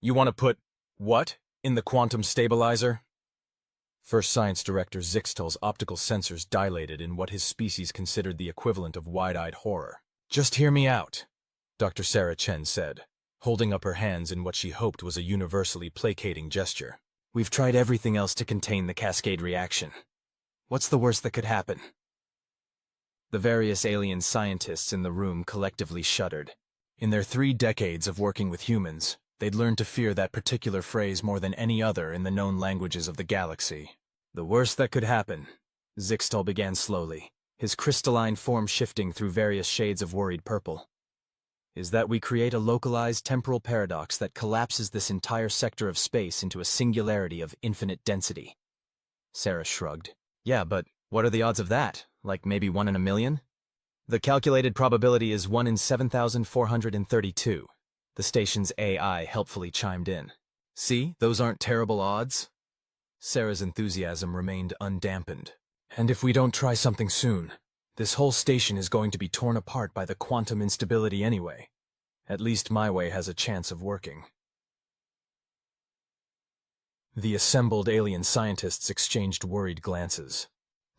You want to put what in the quantum stabilizer? First Science Director Zixtal's optical sensors dilated in what his species considered the equivalent of wide-eyed horror. Just hear me out, Dr. Sarah Chen said, holding up her hands in what she hoped was a universally placating gesture. We've tried everything else to contain the cascade reaction. What's the worst that could happen? The various alien scientists in the room collectively shuddered. In their 3 decades of working with humans, they'd learned to fear that particular phrase more than any other in the known languages of the galaxy. The worst that could happen, Zixtal began slowly, his crystalline form shifting through various shades of worried purple, is that we create a localized temporal paradox that collapses this entire sector of space into a singularity of infinite density. Sarah shrugged. Yeah, but what are the odds of that? Like maybe 1 in a million? The calculated probability is 1 in 7,432. The station's AI helpfully chimed in. See, those aren't terrible odds? Sarah's enthusiasm remained undampened. And if we don't try something soon, this whole station is going to be torn apart by the quantum instability anyway. At least my way has a chance of working. The assembled alien scientists exchanged worried glances.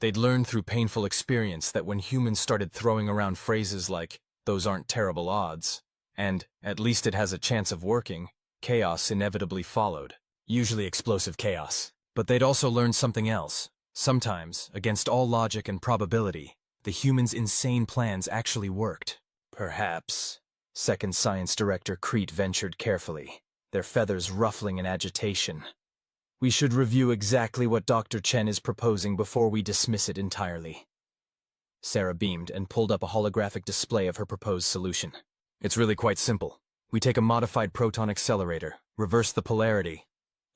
They'd learned through painful experience that when humans started throwing around phrases like, "those aren't terrible odds," and "at least it has a chance of working," chaos inevitably followed, usually explosive chaos. But they'd also learned something else. Sometimes, against all logic and probability, the humans' insane plans actually worked. Perhaps, Second Science Director Crete ventured carefully, their feathers ruffling in agitation. We should review exactly what Dr. Chen is proposing before we dismiss it entirely. Sarah beamed and pulled up a holographic display of her proposed solution. It's really quite simple. We take a modified proton accelerator, reverse the polarity.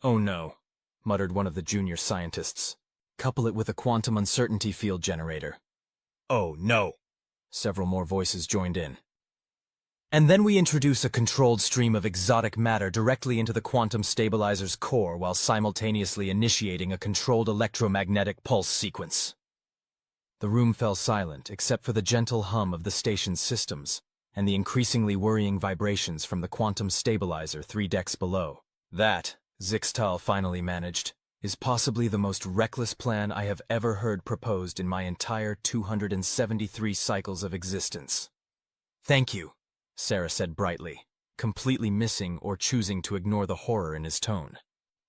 Oh no, muttered one of the junior scientists. Couple it with a quantum uncertainty field generator. Oh no, several more voices joined in. And then we introduce a controlled stream of exotic matter directly into the quantum stabilizer's core while simultaneously initiating a controlled electromagnetic pulse sequence. The room fell silent except for the gentle hum of the station's systems and the increasingly worrying vibrations from the quantum stabilizer 3 decks below. That, Zixtal finally managed, is possibly the most reckless plan I have ever heard proposed in my entire 273 cycles of existence. Thank you, Sarah said brightly, completely missing or choosing to ignore the horror in his tone.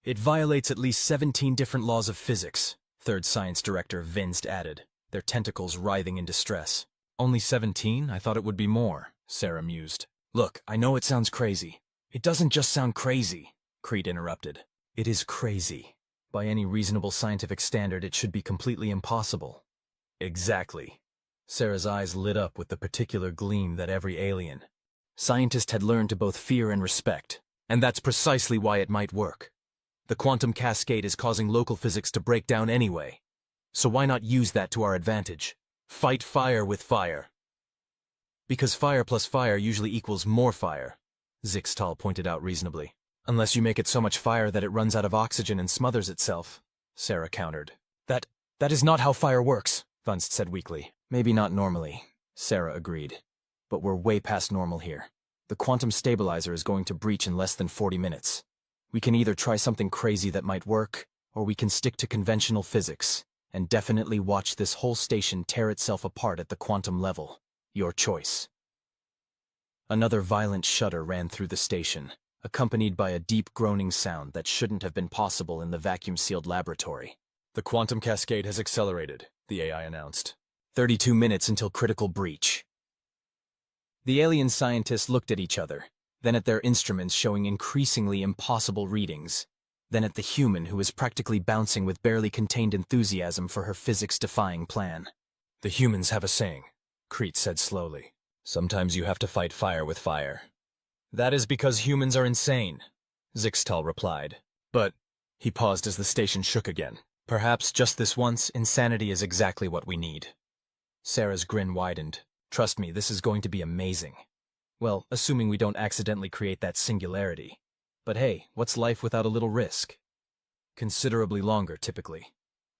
It violates at least 17 different laws of physics, Third Science Director Vinst added, their tentacles writhing in distress. Only 17? I thought it would be more, Sarah mused. Look, I know it sounds crazy. It doesn't just sound crazy, Crete interrupted. It is crazy. By any reasonable scientific standard, it should be completely impossible. Exactly. Sarah's eyes lit up with the particular gleam that every alien scientist had learned to both fear and respect, and that's precisely why it might work. The quantum cascade is causing local physics to break down anyway, so why not use that to our advantage? Fight fire with fire. Because fire plus fire usually equals more fire, Zixtal pointed out reasonably. Unless you make it so much fire that it runs out of oxygen and smothers itself, Sarah countered. That is not how fire works, Vunst said weakly. Maybe not normally, Sarah agreed. But we're way past normal here. The quantum stabilizer is going to breach in less than 40 minutes. We can either try something crazy that might work, or we can stick to conventional physics, and definitely watch this whole station tear itself apart at the quantum level. Your choice. Another violent shudder ran through the station, accompanied by a deep groaning sound that shouldn't have been possible in the vacuum-sealed laboratory. The quantum cascade has accelerated, the AI announced. 32 minutes until critical breach. The alien scientists looked at each other, then at their instruments showing increasingly impossible readings, then at the human who was practically bouncing with barely contained enthusiasm for her physics-defying plan. The humans have a saying, Crete said slowly. Sometimes you have to fight fire with fire. That is because humans are insane, Zixtal replied. But, he paused as the station shook again. Perhaps just this once, insanity is exactly what we need. Sarah's grin widened. Trust me, this is going to be amazing. Well, assuming we don't accidentally create that singularity. But hey, what's life without a little risk? Considerably longer, typically,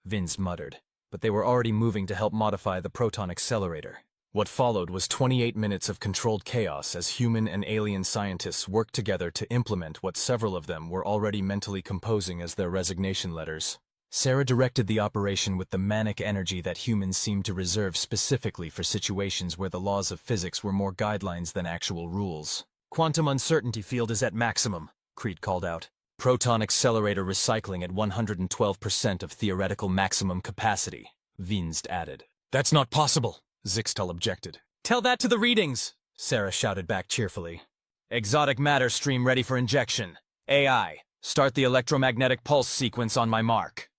Vince muttered. But they were already moving to help modify the proton accelerator. What followed was 28 minutes of controlled chaos as human and alien scientists worked together to implement what several of them were already mentally composing as their resignation letters. Sarah directed the operation with the manic energy that humans seemed to reserve specifically for situations where the laws of physics were more guidelines than actual rules. "Quantum uncertainty field is at maximum," Creed called out. "Proton accelerator recycling at 112% of theoretical maximum capacity," Vinst added. "That's not possible," Zixtal objected. "Tell that to the readings," Sarah shouted back cheerfully. "Exotic matter stream ready for injection. AI, start the electromagnetic pulse sequence on my mark."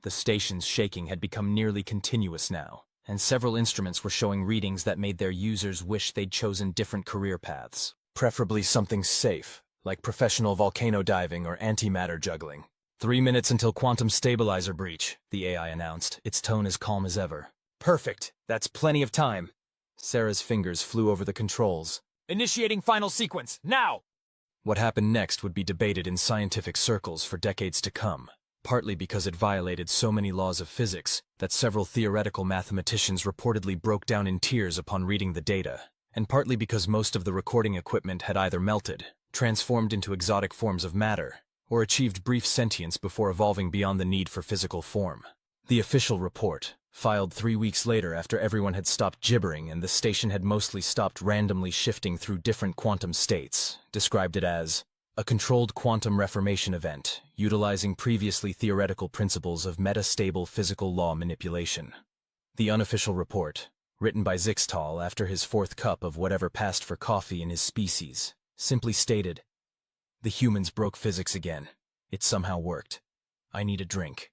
The station's shaking had become nearly continuous now, and several instruments were showing readings that made their users wish they'd chosen different career paths, preferably something safe, like professional volcano diving or antimatter juggling. 3 minutes until quantum stabilizer breach, the AI announced, its tone as calm as ever. "Perfect. That's plenty of time." Sarah's fingers flew over the controls. "Initiating final sequence, now!" What happened next would be debated in scientific circles for decades to come, partly because it violated so many laws of physics that several theoretical mathematicians reportedly broke down in tears upon reading the data, and partly because most of the recording equipment had either melted, transformed into exotic forms of matter, or achieved brief sentience before evolving beyond the need for physical form. The official report, filed 3 weeks later after everyone had stopped gibbering and the station had mostly stopped randomly shifting through different quantum states, described it as a controlled quantum reformation event, utilizing previously theoretical principles of metastable physical law manipulation. The unofficial report, written by Zixtal after his 4th cup of whatever passed for coffee in his species, simply stated, "The humans broke physics again. It somehow worked. I need a drink."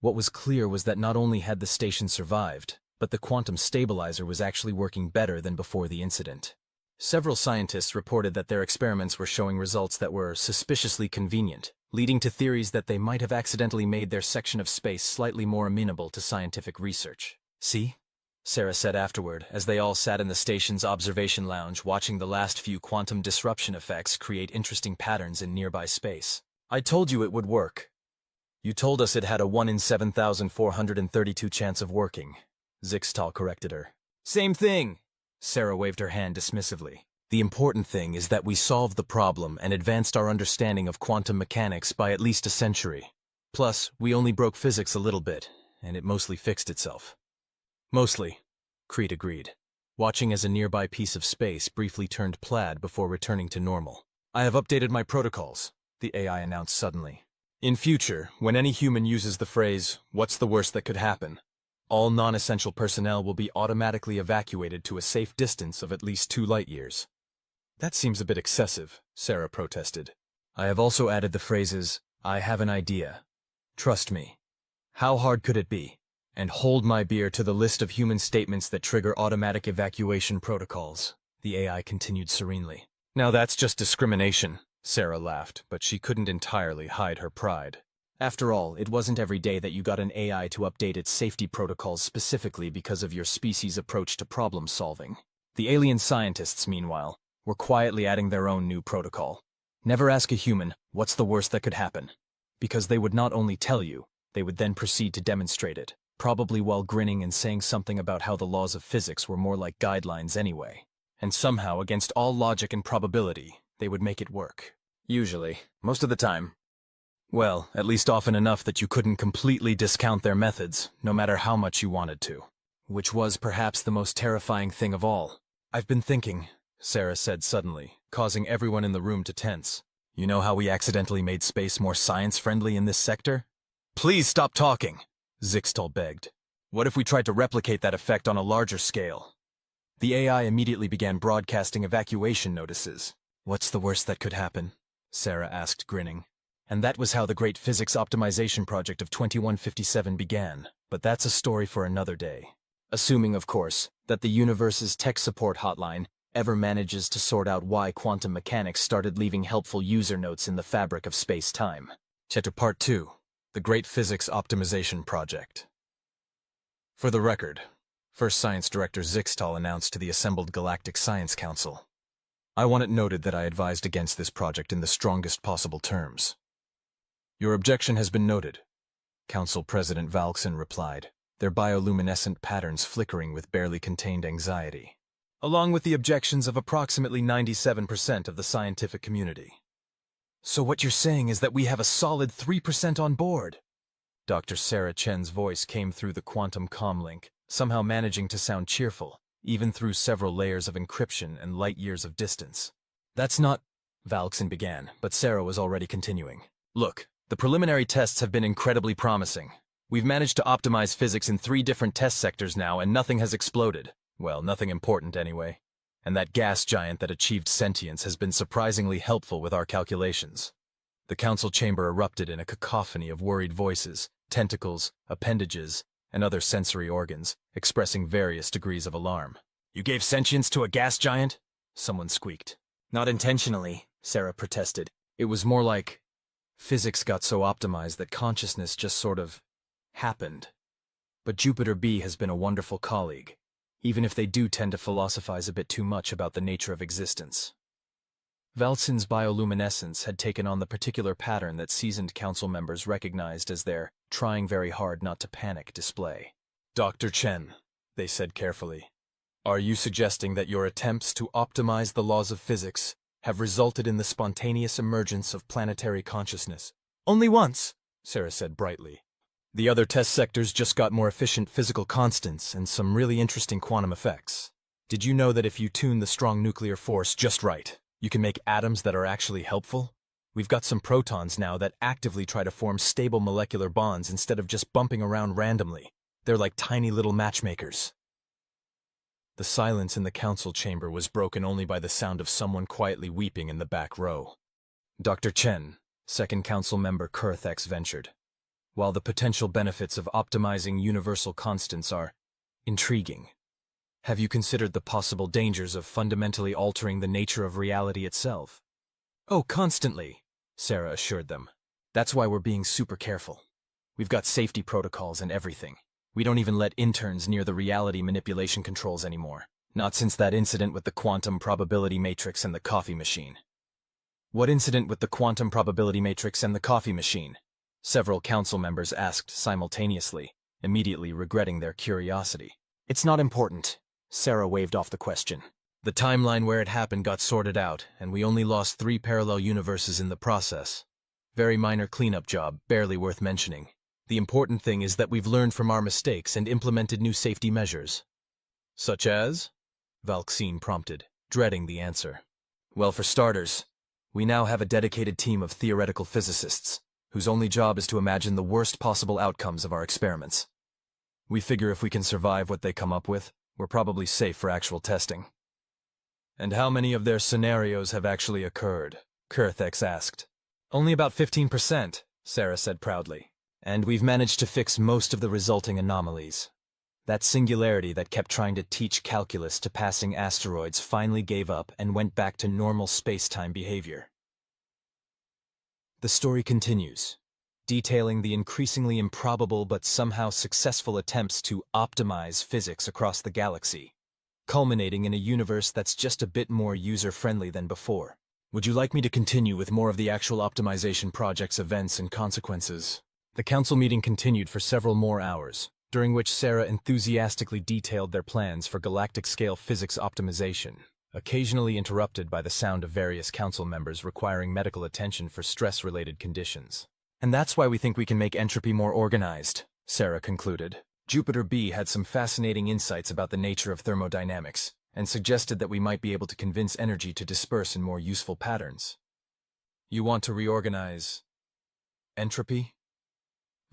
What was clear was that not only had the station survived, but the quantum stabilizer was actually working better than before the incident. Several scientists reported that their experiments were showing results that were suspiciously convenient, leading to theories that they might have accidentally made their section of space slightly more amenable to scientific research. "See?" Sarah said afterward, as they all sat in the station's observation lounge watching the last few quantum disruption effects create interesting patterns in nearby space. "I told you it would work." "You told us it had a 1 in 7,432 chance of working," Zixtal corrected her. "Same thing." Sarah waved her hand dismissively. "The important thing is that we solved the problem and advanced our understanding of quantum mechanics by at least a century. Plus, we only broke physics a little bit, and it mostly fixed itself." "Mostly," Creed agreed, watching as a nearby piece of space briefly turned plaid before returning to normal. "I have updated my protocols," the AI announced suddenly. "In future, when any human uses the phrase, 'What's the worst that could happen?' all non-essential personnel will be automatically evacuated to a safe distance of at least 2 light-years. "That seems a bit excessive," Sarah protested. "I have also added the phrases, 'I have an idea. Trust me. How hard could it be?' and 'hold my beer' to the list of human statements that trigger automatic evacuation protocols," the AI continued serenely. "Now that's just discrimination," Sarah laughed, but she couldn't entirely hide her pride. After all, it wasn't every day that you got an AI to update its safety protocols specifically because of your species' approach to problem solving. The alien scientists, meanwhile, were quietly adding their own new protocol. Never ask a human, "What's the worst that could happen?" Because they would not only tell you, they would then proceed to demonstrate it, probably while grinning and saying something about how the laws of physics were more like guidelines anyway. And somehow, against all logic and probability, they would make it work. Usually. Most of the time. Well, at least often enough that you couldn't completely discount their methods, no matter how much you wanted to. Which was perhaps the most terrifying thing of all. "I've been thinking," Sarah said suddenly, causing everyone in the room to tense. "You know how we accidentally made space more science-friendly in this sector?" "Please stop talking," Zixtal begged. "What if we tried to replicate that effect on a larger scale?" The AI immediately began broadcasting evacuation notices. "What's the worst that could happen?" Sarah asked, grinning. And that was how the great physics optimization project of 2157 began, but that's a story for another day. Assuming, of course, that the universe's tech support hotline ever manages to sort out why quantum mechanics started leaving helpful user notes in the fabric of space-time. Chapter Part 2, The Great Physics Optimization Project. For the record, First Science Director Zixtal announced to the assembled Galactic Science Council, "I want it noted that I advised against this project in the strongest possible terms." "Your objection has been noted," Council President Valkson replied. their bioluminescent patterns flickering with barely contained anxiety, along with the objections of approximately 97% of the scientific community. "So what you're saying is that we have a solid 3% on board?" Dr. Sarah Chen's voice came through the quantum comlink, somehow managing to sound cheerful, even through several layers of encryption and light years of distance. "That's not," Valkson began, but Sarah was already continuing. "Look, the preliminary tests have been incredibly promising. We've managed to optimize physics in 3 different test sectors now, and nothing has exploded. Well, nothing important anyway. And that gas giant that achieved sentience has been surprisingly helpful with our calculations." The council chamber erupted in a cacophony of worried voices, tentacles, appendages, and other sensory organs, expressing various degrees of alarm. "You gave sentience to a gas giant?" someone squeaked. "Not intentionally," Sarah protested. "It was more like physics got so optimized that consciousness just sort of happened. But Jupiter B has been a wonderful colleague, even if they do tend to philosophize a bit too much about the nature of existence." Valkson's bioluminescence had taken on the particular pattern that seasoned council members recognized as their "trying very hard not to panic" display. "Dr. Chen," they said carefully, "are you suggesting that your attempts to optimize the laws of physics have resulted in the spontaneous emergence of planetary consciousness?" "Only once," Sarah said brightly. "The other test sectors just got more efficient physical constants and some really interesting quantum effects. Did you know that if you tune the strong nuclear force just right, you can make atoms that are actually helpful? We've got some protons now that actively try to form stable molecular bonds instead of just bumping around randomly. They're like tiny little matchmakers." The silence in the council chamber was broken only by the sound of someone quietly weeping in the back row. "Dr. Chen," second council member Krathos ventured, "while the potential benefits of optimizing universal constants are intriguing, have you considered the possible dangers of fundamentally altering the nature of reality itself?" "Oh, constantly," Sarah assured them. "That's why we're being super careful. We've got safety protocols and everything. We don't even let interns near the reality manipulation controls anymore. Not since that incident with the quantum probability matrix and the coffee machine." "What incident with the quantum probability matrix and the coffee machine?" several council members asked simultaneously, immediately regretting their curiosity. "It's not important," Sarah waved off the question. "The timeline where it happened got sorted out, and we only lost 3 parallel universes in the process. Very minor cleanup job, barely worth mentioning. The important thing is that we've learned from our mistakes and implemented new safety measures." "Such as?" Valkson prompted, dreading the answer. "Well, for starters, we now have a dedicated team of theoretical physicists, whose only job is to imagine the worst possible outcomes of our experiments. We figure if we can survive what they come up with, we're probably safe for actual testing." "And how many of their scenarios have actually occurred?" Krathos asked. "Only about 15%, Sarah said proudly. "And we've managed to fix most of the resulting anomalies. That singularity that kept trying to teach calculus to passing asteroids finally gave up and went back to normal space-time behavior." The story continues, detailing the increasingly improbable but somehow successful attempts to optimize physics across the galaxy, culminating in a universe that's just a bit more user-friendly than before. Would you like me to continue with more of the actual optimization project's events and consequences? The council meeting continued for several more hours, during which Sarah enthusiastically detailed their plans for galactic-scale physics optimization, occasionally interrupted by the sound of various council members requiring medical attention for stress-related conditions. "And that's why we think we can make entropy more organized," Sarah concluded. "Jupiter B had some fascinating insights about the nature of thermodynamics, and suggested that we might be able to convince energy to disperse in more useful patterns." "You want to reorganize entropy?"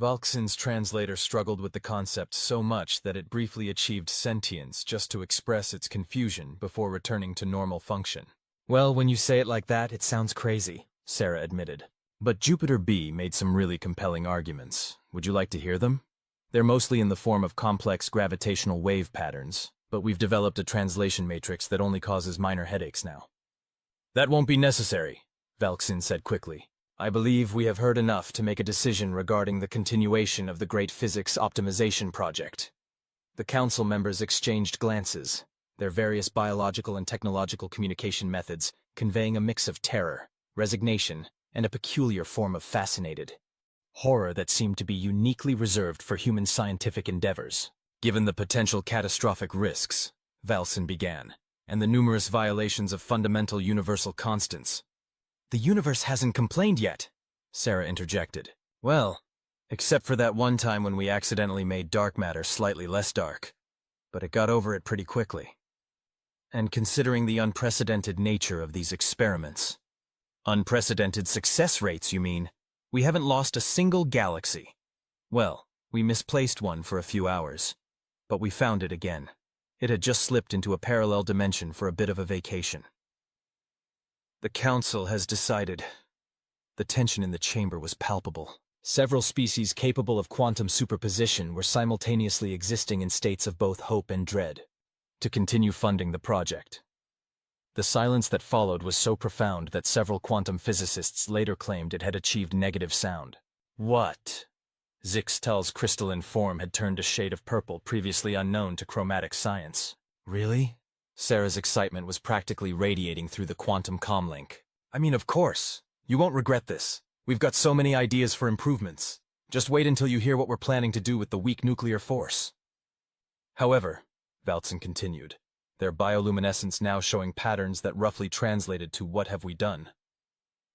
Valkson's translator struggled with the concept so much that it briefly achieved sentience just to express its confusion before returning to normal function. "Well, when you say it like that, it sounds crazy," Sarah admitted. "But Jupiter B made some really compelling arguments. Would you like to hear them? They're mostly in the form of complex gravitational wave patterns, but we've developed a translation matrix that only causes minor headaches now." "That won't be necessary," Valkson said quickly. "I believe we have heard enough to make a decision regarding the continuation of the Great Physics Optimization Project." The council members exchanged glances, their various biological and technological communication methods conveying a mix of terror, resignation, and a peculiar form of fascinated. horror that seemed to be uniquely reserved for human scientific endeavors. Given the potential catastrophic risks, Valsin began, and the numerous violations of fundamental universal constants. The universe hasn't complained yet, Sarah interjected. Well, except for that one time when we accidentally made dark matter slightly less dark. But it got over it pretty quickly. And considering the unprecedented nature of these experiments. Unprecedented success rates, you mean? We haven't lost a single galaxy. Well, we misplaced one for a few hours. But we found it again. It had just slipped into a parallel dimension for a bit of a vacation. The Council has decided. The tension in the chamber was palpable. Several species capable of quantum superposition were simultaneously existing in states of both hope and dread. To continue funding the project. The silence that followed was so profound that several quantum physicists later claimed it had achieved negative sound. What? Zixtal's crystalline form had turned a shade of purple previously unknown to chromatic science. Really? Sarah's excitement was practically radiating through the quantum comlink. I mean, of course. You won't regret this. We've got so many ideas for improvements. Just wait until you hear what we're planning to do with the weak nuclear force. However, Valsin continued, their bioluminescence now showing patterns that roughly translated to what have we done.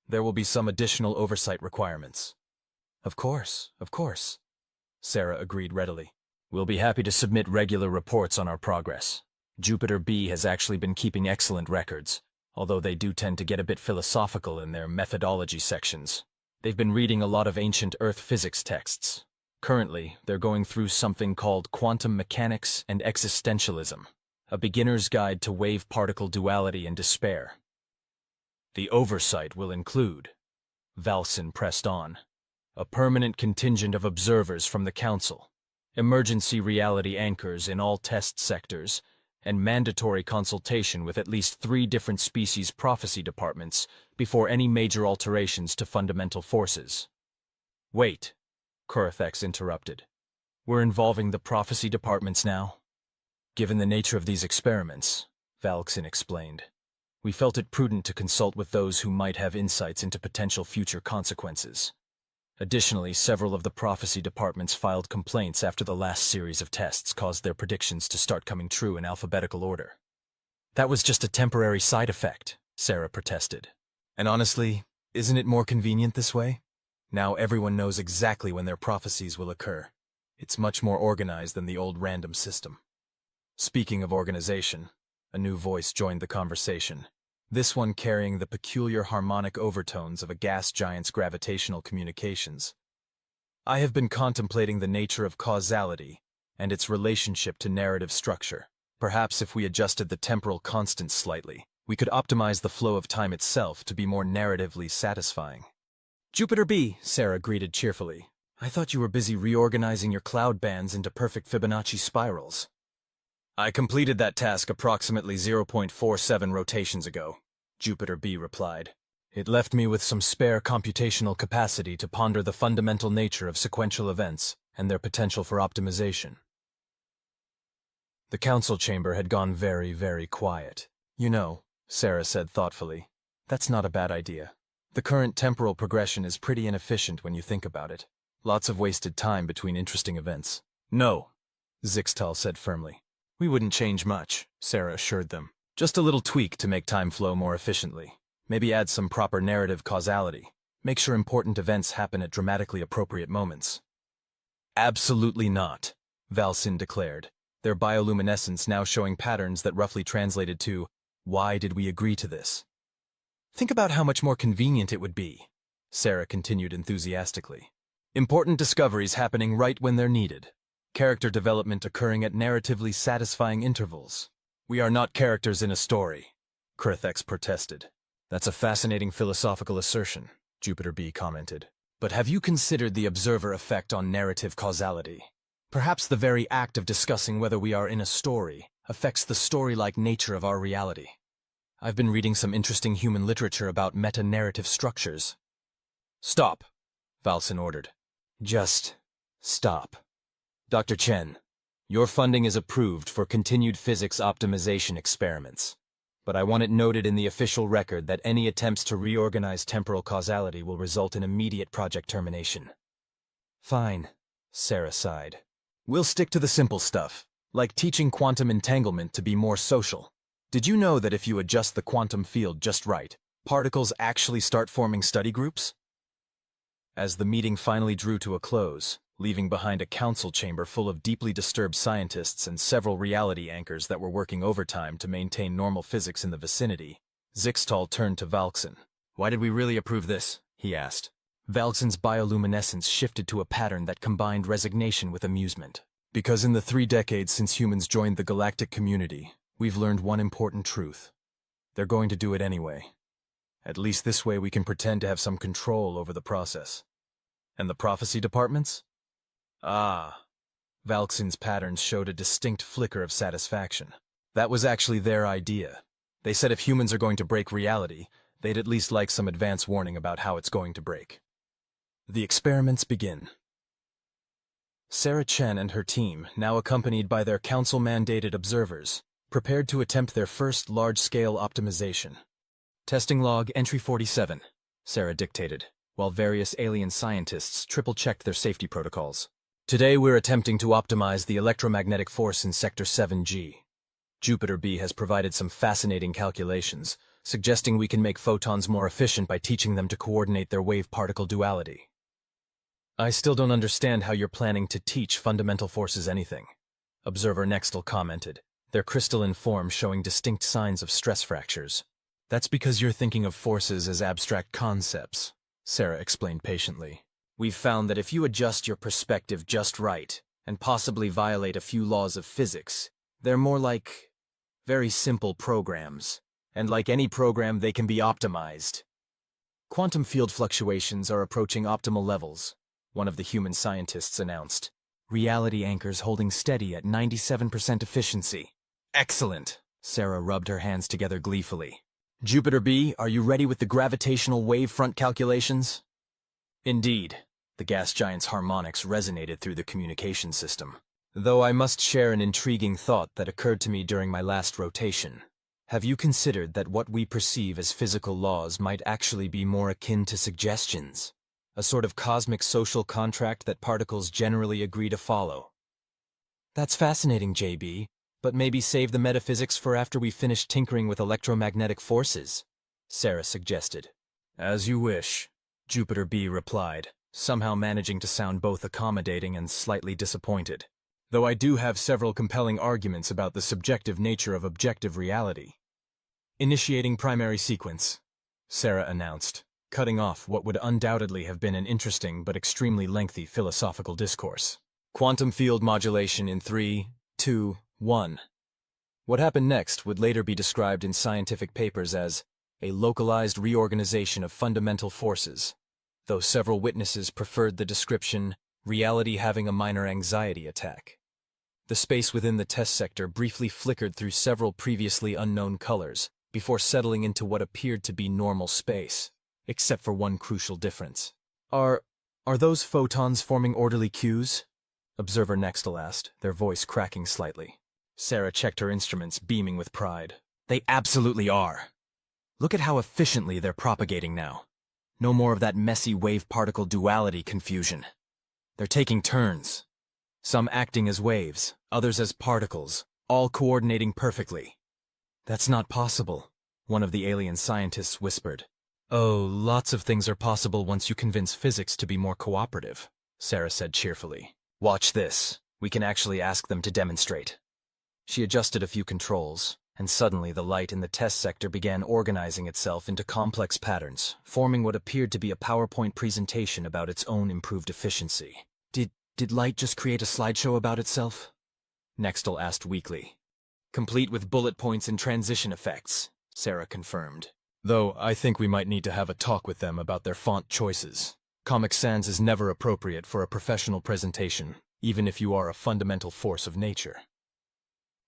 There will be some additional oversight requirements. Of course, Sarah agreed readily. We'll be happy to submit regular reports on our progress. Jupiter B has actually been keeping excellent records, although they do tend to get a bit philosophical in their methodology sections. They've been reading a lot of ancient Earth physics texts. Currently, they're going through something called quantum mechanics and existentialism, a beginner's guide to wave-particle duality and despair. The oversight will include, Valsin pressed on, a permanent contingent of observers from the Council, emergency reality anchors in all test sectors, and mandatory consultation with at least 3 different species prophecy departments before any major alterations to fundamental forces. Wait, Krathos interrupted. We're involving the prophecy departments now? Given the nature of these experiments, Valsin explained, we felt it prudent to consult with those who might have insights into potential future consequences. Additionally, several of the prophecy departments filed complaints after the last series of tests caused their predictions to start coming true in alphabetical order. That was just a temporary side effect, Sarah protested. And honestly, isn't it more convenient this way? Now everyone knows exactly when their prophecies will occur. It's much more organized than the old random system. Speaking of organization, a new voice joined the conversation. This one carrying the peculiar harmonic overtones of a gas giant's gravitational communications. I have been contemplating the nature of causality and its relationship to narrative structure. Perhaps if we adjusted the temporal constants slightly, we could optimize the flow of time itself to be more narratively satisfying. Jupiter B, Sarah greeted cheerfully. I thought you were busy reorganizing your cloud bands into perfect Fibonacci spirals. I completed that task approximately 0.47 rotations ago, Jupiter B replied. It left me with some spare computational capacity to ponder the fundamental nature of sequential events and their potential for optimization. The council chamber had gone very, very quiet. You know, Sarah said thoughtfully, that's not a bad idea. The current temporal progression is pretty inefficient when you think about it. Lots of wasted time between interesting events. No, Zixtal said firmly. We wouldn't change much, Sarah assured them. Just a little tweak to make time flow more efficiently. Maybe add some proper narrative causality. Make sure important events happen at dramatically appropriate moments. Absolutely not, Valsin declared, their bioluminescence now showing patterns that roughly translated to, why did we agree to this? Think about how much more convenient it would be, Sarah continued enthusiastically. Important discoveries happening right when they're needed. Character development occurring at narratively satisfying intervals. We are not characters in a story, Krathos protested. That's a fascinating philosophical assertion, Jupiter B commented. But have you considered the observer effect on narrative causality? Perhaps the very act of discussing whether we are in a story affects the story-like nature of our reality. I've been reading some interesting human literature about meta-narrative structures. Stop, Valsin ordered. Just stop. Dr. Chen, your funding is approved for continued physics optimization experiments, but I want it noted in the official record that any attempts to reorganize temporal causality will result in immediate project termination. Fine, Sarah sighed. We'll stick to the simple stuff, like teaching quantum entanglement to be more social. Did you know that if you adjust the quantum field just right, particles actually start forming study groups? As the meeting finally drew to a close, leaving behind a council chamber full of deeply disturbed scientists and several reality anchors that were working overtime to maintain normal physics in the vicinity, Zixtal turned to Valkson. Why did we really approve this? He asked. Valkson's bioluminescence shifted to a pattern that combined resignation with amusement. Because in the 3 decades since humans joined the galactic community, we've learned one important truth. They're going to do it anyway. At least this way we can pretend to have some control over the process. And the prophecy departments? Ah. Valkson's patterns showed a distinct flicker of satisfaction. That was actually their idea. They said if humans are going to break reality, they'd at least like some advance warning about how it's going to break. The experiments begin. Sarah Chen and her team, now accompanied by their council-mandated observers, prepared to attempt their first large-scale optimization. Testing log entry 47, Sarah dictated, while various alien scientists triple-checked their safety protocols. Today we're attempting to optimize the electromagnetic force in Sector 7G. Jupiter B has provided some fascinating calculations, suggesting we can make photons more efficient by teaching them to coordinate their wave-particle duality. I still don't understand how you're planning to teach fundamental forces anything, Observer Nextel commented, their crystalline form showing distinct signs of stress fractures. That's because you're thinking of forces as abstract concepts, Sarah explained patiently. We've found that if you adjust your perspective just right, and possibly violate a few laws of physics, they're more like very simple programs, and like any program they can be optimized. Quantum field fluctuations are approaching optimal levels, one of the human scientists announced. Reality anchors holding steady at 97% efficiency. Excellent! Sarah rubbed her hands together gleefully. Jupiter B, are you ready with the gravitational wavefront calculations? Indeed. The gas giant's harmonics resonated through the communication system. Though I must share an intriguing thought that occurred to me during my last rotation. Have you considered that what we perceive as physical laws might actually be more akin to suggestions? A sort of cosmic social contract that particles generally agree to follow? That's fascinating, JB, but maybe save the metaphysics for after we finish tinkering with electromagnetic forces, Sarah suggested. As you wish, Jupiter B replied, somehow managing to sound both accommodating and slightly disappointed. Though I do have several compelling arguments about the subjective nature of objective reality. Initiating primary sequence, Sarah announced, cutting off what would undoubtedly have been an interesting but extremely lengthy philosophical discourse. Quantum field modulation in 3, 2, 1. What happened next would later be described in scientific papers as a localized reorganization of fundamental forces, though several witnesses preferred the description, reality having a minor anxiety attack. The space within the test sector briefly flickered through several previously unknown colors, before settling into what appeared to be normal space, except for one crucial difference. Are those photons forming orderly cues? Observer Nextel asked, their voice cracking slightly. Sarah checked her instruments, beaming with pride. They absolutely are. Look at how efficiently they're propagating now. No more of that messy wave-particle duality confusion. They're taking turns. Some acting as waves, others as particles, all coordinating perfectly. That's not possible, one of the alien scientists whispered. Oh, lots of things are possible once you convince physics to be more cooperative, Sarah said cheerfully. Watch this. We can actually ask them to demonstrate. She adjusted a few controls, and suddenly the light in the test sector began organizing itself into complex patterns, forming what appeared to be a PowerPoint presentation about its own improved efficiency. Did light just create a slideshow about itself? Nextel asked weakly. Complete with bullet points and transition effects, Sarah confirmed. Though I think we might need to have a talk with them about their font choices. Comic Sans is never appropriate for a professional presentation, even if you are a fundamental force of nature.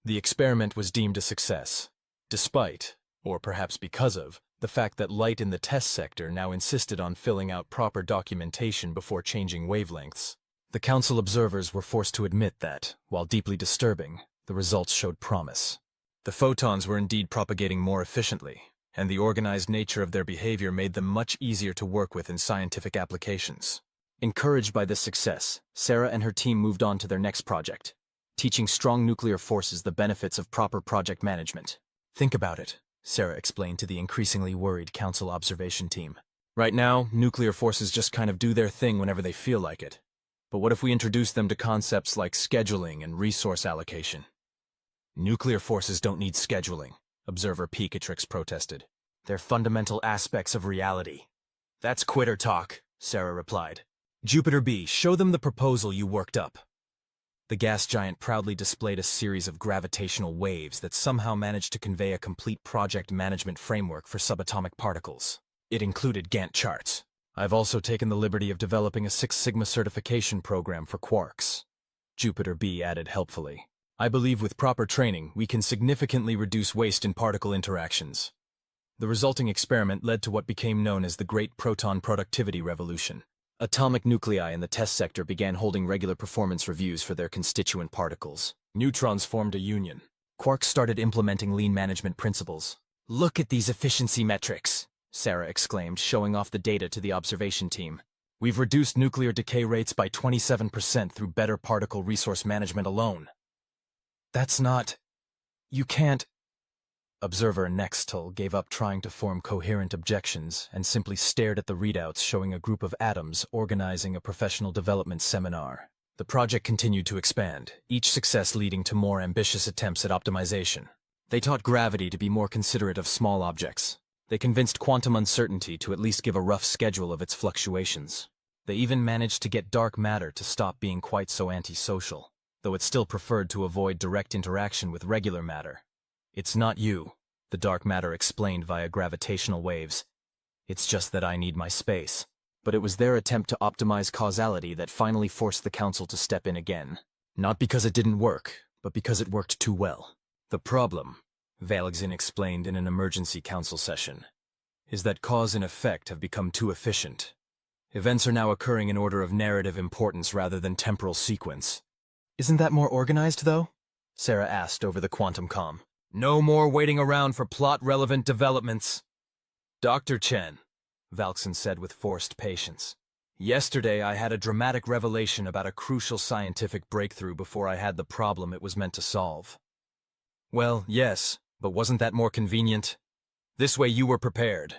The experiment was deemed a success, despite, or perhaps because of, the fact that light in the test sector now insisted on filling out proper documentation before changing wavelengths. The council observers were forced to admit that, while deeply disturbing, the results showed promise. The photons were indeed propagating more efficiently, and the organized nature of their behavior made them much easier to work with in scientific applications. Encouraged by this success, Sarah and her team moved on to their next project, teaching strong nuclear forces the benefits of proper project management. Think about it, Sarah explained to the increasingly worried Council observation team. Right now, nuclear forces just kind of do their thing whenever they feel like it. But what if we introduce them to concepts like scheduling and resource allocation? Nuclear forces don't need scheduling, Observer Pikatrix protested. They're fundamental aspects of reality. That's quitter talk, Sarah replied. Jupiter B, show them the proposal you worked up. The gas giant proudly displayed a series of gravitational waves that somehow managed to convey a complete project management framework for subatomic particles. It included Gantt charts. I've also taken the liberty of developing a Six Sigma certification program for quarks. Jupiter B added helpfully. I believe with proper training, we can significantly reduce waste in particle interactions. The resulting experiment led to what became known as the Great Proton Productivity Revolution. Atomic nuclei in the test sector began holding regular performance reviews for their constituent particles. Neutrons formed a union. Quarks started implementing lean management principles. Look at these efficiency metrics, Sarah exclaimed, showing off the data to the observation team. We've reduced nuclear decay rates by 27% through better particle resource management alone. That's not... You can't... Observer Nextel gave up trying to form coherent objections and simply stared at the readouts showing a group of atoms organizing a professional development seminar. The project continued to expand, each success leading to more ambitious attempts at optimization. They taught gravity to be more considerate of small objects. They convinced quantum uncertainty to at least give a rough schedule of its fluctuations. They even managed to get dark matter to stop being quite so antisocial, though it still preferred to avoid direct interaction with regular matter. It's not you, the dark matter explained via gravitational waves. It's just that I need my space. But it was their attempt to optimize causality that finally forced the Council to step in again. Not because it didn't work, but because it worked too well. The problem, Valexin explained in an emergency council session, is that cause and effect have become too efficient. Events are now occurring in order of narrative importance rather than temporal sequence. Isn't that more organized, though? Sarah asked over the quantum comm. No more waiting around for plot-relevant developments. Dr. Chen, Valkson said with forced patience. Yesterday I had a dramatic revelation about a crucial scientific breakthrough before I had the problem it was meant to solve. Well, yes, but wasn't that more convenient? This way you were prepared.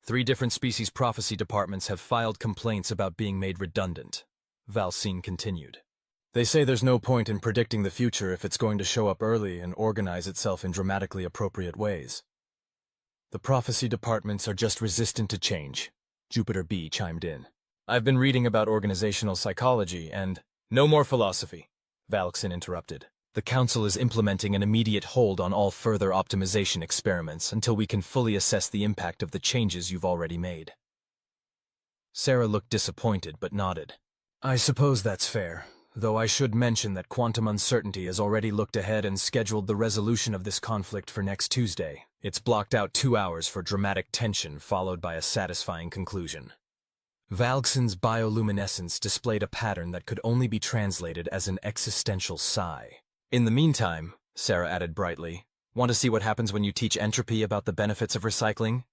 3 different species prophecy departments have filed complaints about being made redundant, Valcine continued. They say there's no point in predicting the future if it's going to show up early and organize itself in dramatically appropriate ways. The prophecy departments are just resistant to change, Jupiter B chimed in. I've been reading about organizational psychology and... No more philosophy, Valkson interrupted. The Council is implementing an immediate hold on all further optimization experiments until we can fully assess the impact of the changes you've already made. Sarah looked disappointed but nodded. I suppose that's fair. Though I should mention that quantum uncertainty has already looked ahead and scheduled the resolution of this conflict for next Tuesday. It's blocked out 2 hours for dramatic tension followed by a satisfying conclusion. Valkson's bioluminescence displayed a pattern that could only be translated as an existential sigh. In the meantime, Sarah added brightly, want to see what happens when you teach entropy about the benefits of recycling?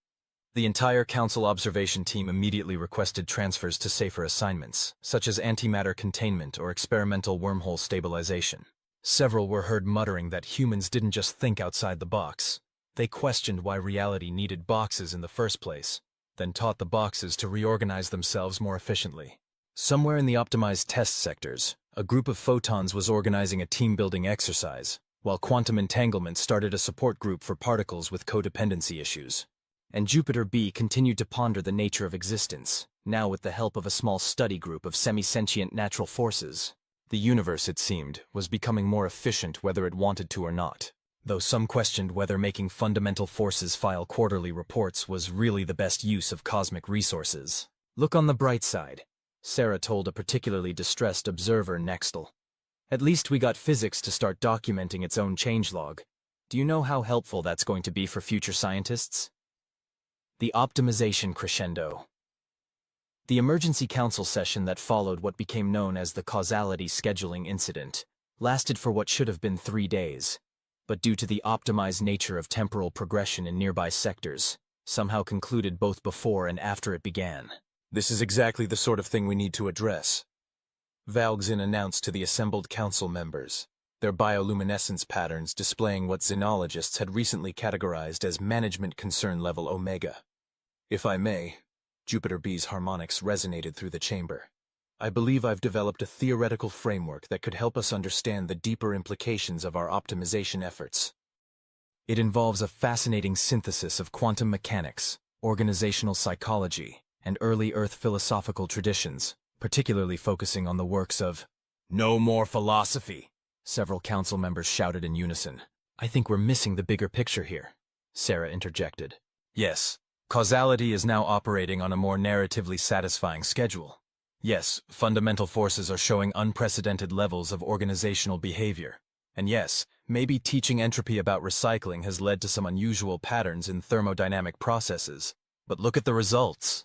The entire Council observation team immediately requested transfers to safer assignments, such as antimatter containment or experimental wormhole stabilization. Several were heard muttering that humans didn't just think outside the box. They questioned why reality needed boxes in the first place, then taught the boxes to reorganize themselves more efficiently. Somewhere in the optimized test sectors, a group of photons was organizing a team-building exercise, while quantum entanglement started a support group for particles with codependency issues. And Jupiter B continued to ponder the nature of existence, now with the help of a small study group of semi-sentient natural forces. The universe, it seemed, was becoming more efficient whether it wanted to or not, though some questioned whether making fundamental forces file quarterly reports was really the best use of cosmic resources. Look on the bright side, Sarah told a particularly distressed observer Nextel. At least we got physics to start documenting its own changelog. Do you know how helpful that's going to be for future scientists? The optimization crescendo. The emergency council session that followed what became known as the causality scheduling incident lasted for what should have been 3 days, but due to the optimized nature of temporal progression in nearby sectors, somehow concluded both before and after it began. This is exactly the sort of thing we need to address, Valgzin announced to the assembled council members, their bioluminescence patterns displaying what xenologists had recently categorized as management concern level Omega. If I may, Jupiter B's harmonics resonated through the chamber. I believe I've developed a theoretical framework that could help us understand the deeper implications of our optimization efforts. It involves a fascinating synthesis of quantum mechanics, organizational psychology, and early Earth philosophical traditions, particularly focusing on the works of "No more philosophy," several council members shouted in unison. I think we're missing the bigger picture here, Sarah interjected. Yes, causality is now operating on a more narratively satisfying schedule. Yes, fundamental forces are showing unprecedented levels of organizational behavior. And yes, maybe teaching entropy about recycling has led to some unusual patterns in thermodynamic processes. But look at the results.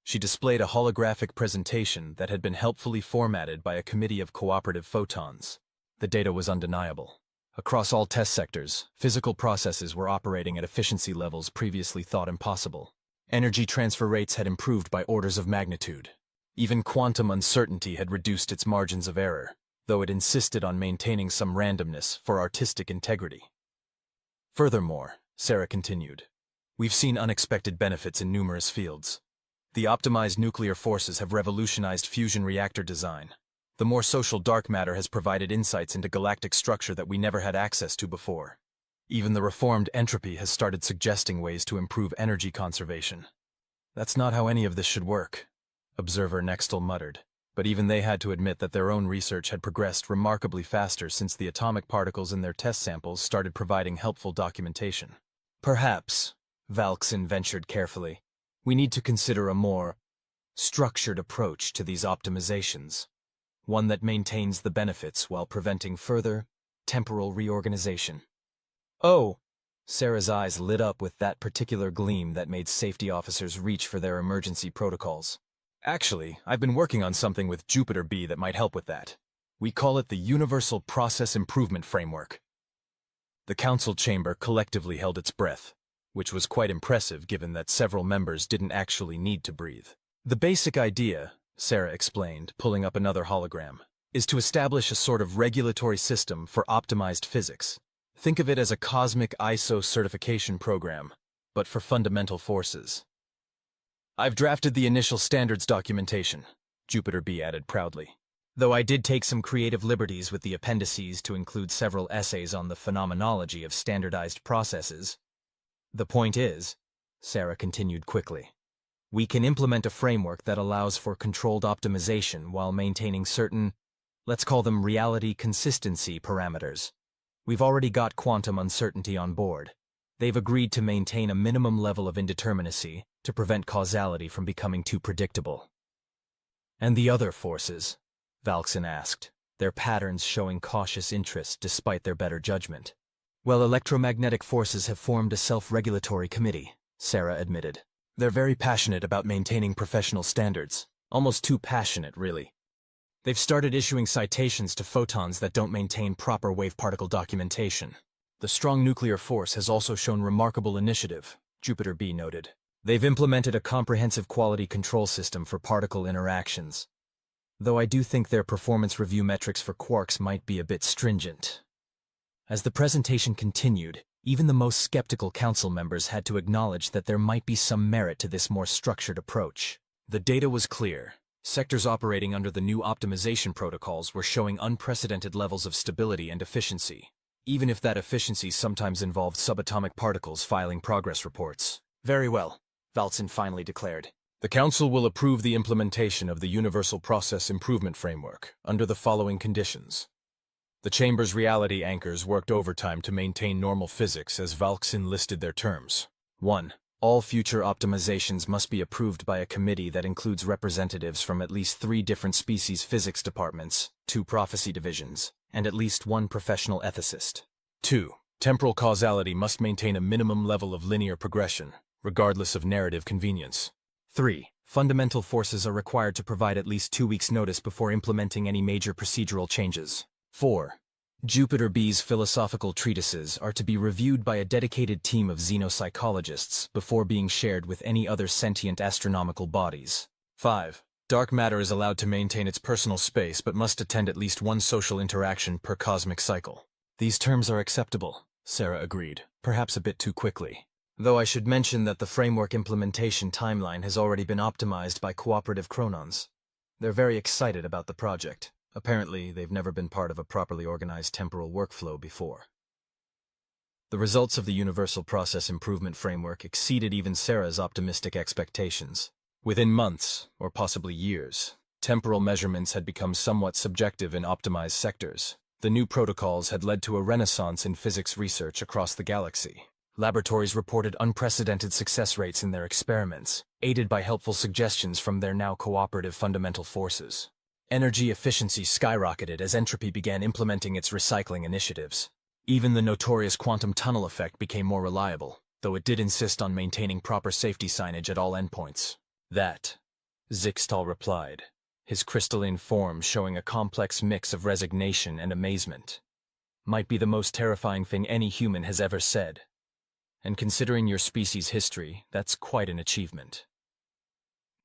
She displayed a holographic presentation that had been helpfully formatted by a committee of cooperative photons. The data was undeniable. Across all test sectors, physical processes were operating at efficiency levels previously thought impossible. Energy transfer rates had improved by orders of magnitude. Even quantum uncertainty had reduced its margins of error, though it insisted on maintaining some randomness for artistic integrity. Furthermore, Sarah continued, we've seen unexpected benefits in numerous fields. The optimized nuclear forces have revolutionized fusion reactor design. The more social dark matter has provided insights into galactic structure that we never had access to before. Even the reformed entropy has started suggesting ways to improve energy conservation. That's not how any of this should work, Observer Nextel muttered, but even they had to admit that their own research had progressed remarkably faster since the atomic particles in their test samples started providing helpful documentation. Perhaps, Valkzin ventured carefully, we need to consider a more structured approach to these optimizations, one that maintains the benefits while preventing further temporal reorganization. Oh! Sarah's eyes lit up with that particular gleam that made safety officers reach for their emergency protocols. Actually, I've been working on something with Jupiter B that might help with that. We call it the Universal Process Improvement Framework. The council chamber collectively held its breath, which was quite impressive given that several members didn't actually need to breathe. The basic idea, Sarah explained, pulling up another hologram, is to establish a sort of regulatory system for optimized physics. Think of it as a cosmic ISO certification program, but for fundamental forces. I've drafted the initial standards documentation, Jupiter B added proudly. Though I did take some creative liberties with the appendices to include several essays on the phenomenology of standardized processes. The point is, Sarah continued quickly, we can implement a framework that allows for controlled optimization while maintaining certain, let's call them reality consistency parameters. We've already got quantum uncertainty on board. They've agreed to maintain a minimum level of indeterminacy to prevent causality from becoming too predictable. And the other forces? Valkzin asked, their patterns showing cautious interest despite their better judgment. Well, electromagnetic forces have formed a self-regulatory committee, Sarah admitted. They're very passionate about maintaining professional standards. Almost too passionate, really. They've started issuing citations to photons that don't maintain proper wave-particle documentation. The strong nuclear force has also shown remarkable initiative, Jupiter B noted. They've implemented a comprehensive quality control system for particle interactions. Though I do think their performance review metrics for quarks might be a bit stringent. As the presentation continued, even the most skeptical council members had to acknowledge that there might be some merit to this more structured approach. The data was clear. Sectors operating under the new optimization protocols were showing unprecedented levels of stability and efficiency, even if that efficiency sometimes involved subatomic particles filing progress reports. Very well, Valkzin finally declared. The Council will approve the implementation of the Universal Process Improvement Framework under the following conditions. The Chamber's reality anchors worked overtime to maintain normal physics as Valkzin listed their terms. 1. All future optimizations must be approved by a committee that includes representatives from at least 3 different species physics departments, 2 prophecy divisions, and at least 1 professional ethicist. 2. Temporal causality must maintain a minimum level of linear progression, regardless of narrative convenience. 3. Fundamental forces are required to provide at least 2 weeks' notice before implementing any major procedural changes. 4. Jupiter B's philosophical treatises are to be reviewed by a dedicated team of xenopsychologists before being shared with any other sentient astronomical bodies. 5. Dark matter is allowed to maintain its personal space but must attend at least one social interaction per cosmic cycle. These terms are acceptable, Sarah agreed, perhaps a bit too quickly. Though I should mention that the framework implementation timeline has already been optimized by cooperative chronons. They're very excited about the project. Apparently, they've never been part of a properly organized temporal workflow before. The results of the Universal Process Improvement Framework exceeded even Sarah's optimistic expectations. Within months, or possibly years, temporal measurements had become somewhat subjective in optimized sectors. The new protocols had led to a renaissance in physics research across the galaxy. Laboratories reported unprecedented success rates in their experiments, aided by helpful suggestions from their now cooperative fundamental forces. Energy efficiency skyrocketed as entropy began implementing its recycling initiatives. Even the notorious quantum tunnel effect became more reliable, though it did insist on maintaining proper safety signage at all endpoints. That, Zixtal replied, his crystalline form showing a complex mix of resignation and amazement, might be the most terrifying thing any human has ever said. And considering your species' history, that's quite an achievement.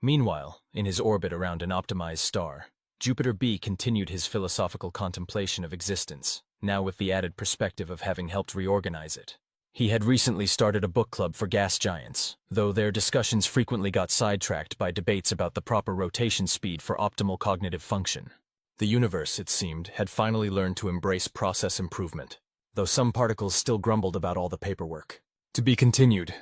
Meanwhile, in his orbit around an optimized star, Jupiter B continued his philosophical contemplation of existence, now with the added perspective of having helped reorganize it. He had recently started a book club for gas giants, though their discussions frequently got sidetracked by debates about the proper rotation speed for optimal cognitive function. The universe, it seemed, had finally learned to embrace process improvement, though some particles still grumbled about all the paperwork. To be continued,